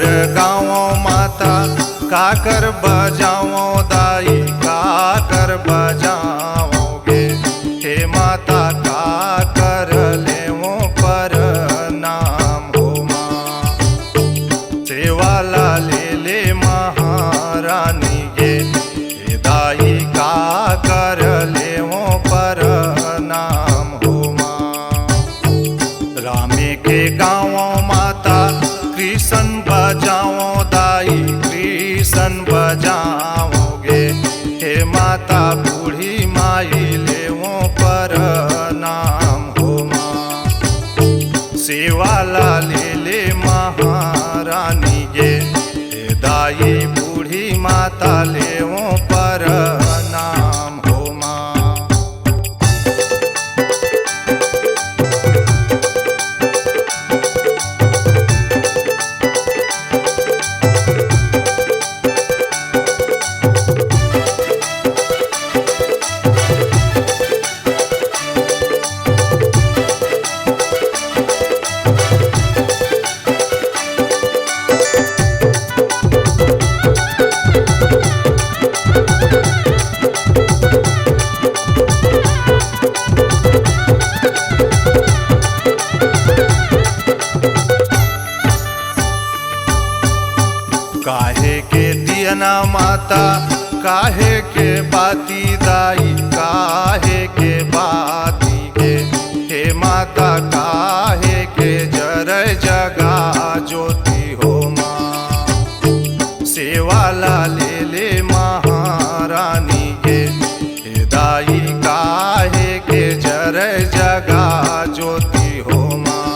गावो माता काकर बजाओ दाई काकर बजाओगे। हे माता काकर लेवो पर नाम हो माँ। सेवाला ले महारानी गे। हे दाई काकर लेवो पर नाम हो माँ। रामे के गावो माता कृष्ण बजाओ दाई कृष्ण बजाओगे। हे माता बूढ़ी माई लेवो पर नाम हो माँ। सेवाला ले महारानी गे। हे दाई बूढ़ी माता लेवो पर नाम हो माँ। काहे के दियना माता काहे के बाती दाई काहे के बाती गे। हे माता काहे के जरय जगा ज्योति हो माँ। सेवाला ले महारानी गे। हे दाई काहे के जरय जगा ज्योति हो माँ।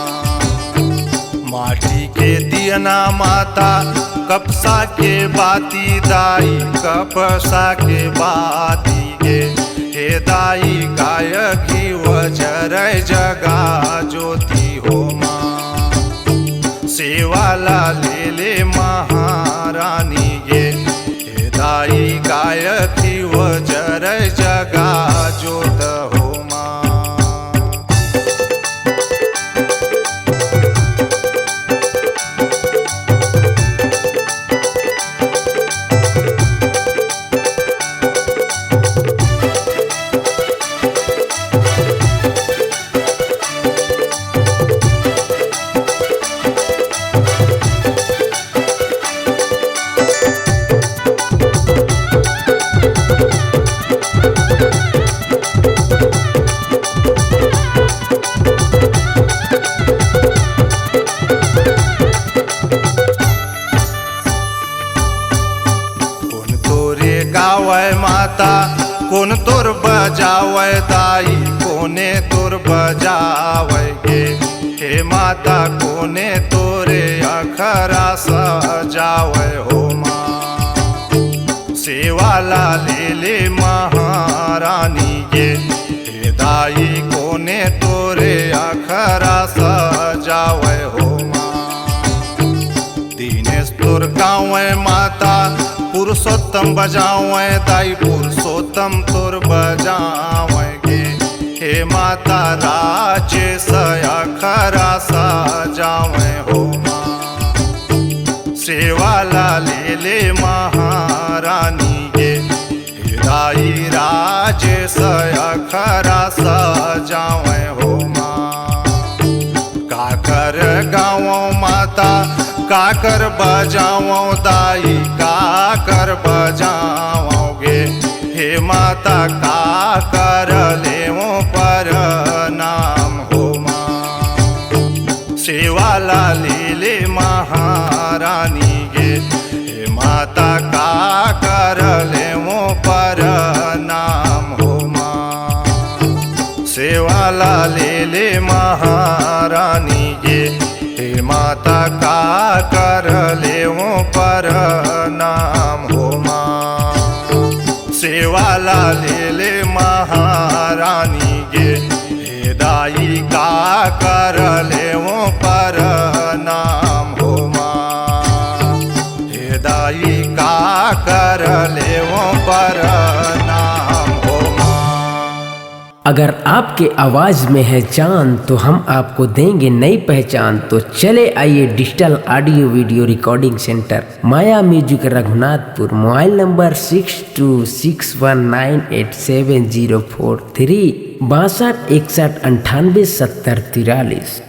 माटी के दियना माता कपसा के बाती दाई कपसा के बाती गे। हे दाई गाय घी वजरय जगा ज्योति हो माँ। सेवाला ले महारानी गे। हे दाई गाय घी वजरय जगा ज्योत हो माँ। गावै माता कौन तोर बजावै दाई कोने तोर बजावै गे। हे माता कोने तोरे अखरा सजावै हो माँ। सेवाला ले महारानी गे। हे दाई कोने तोरे अखरा सजावै हो माँ। दिनेश तोर गावै माता पुरुषोत्तम बजावे दाई पुरुषोत्तम तोर बजावे गे। हे माता राजेश अखरा सजावे हो माँ। सेवाला ले महारानी गे। हे दाई राजेश अखरा सजावे हो माँ। काकर गावो माता काकर बजाओ दाई काकर बजाओगे। हे माता काकर लेवो पर नाम हो माँ। सेवाला ले महारानी गे। हे माता काकर लेवो पर नाम हो माँ। सेवाला ले महारानी गे। हे माता काकर लेवो पर नाम हो माँ। सेवाला ले महारानी गे। हे दाई काकर लेवो पर नाम हो माँ। हे दाई काकर लेवो पर नाम हो माँ। अगर आपके आवाज़ में है जान तो हम आपको देंगे नई पहचान। तो चले आइए digital audio video recording centre Maya music Raghunathpur. Mobile number 6261987043 62 61 98 70 43।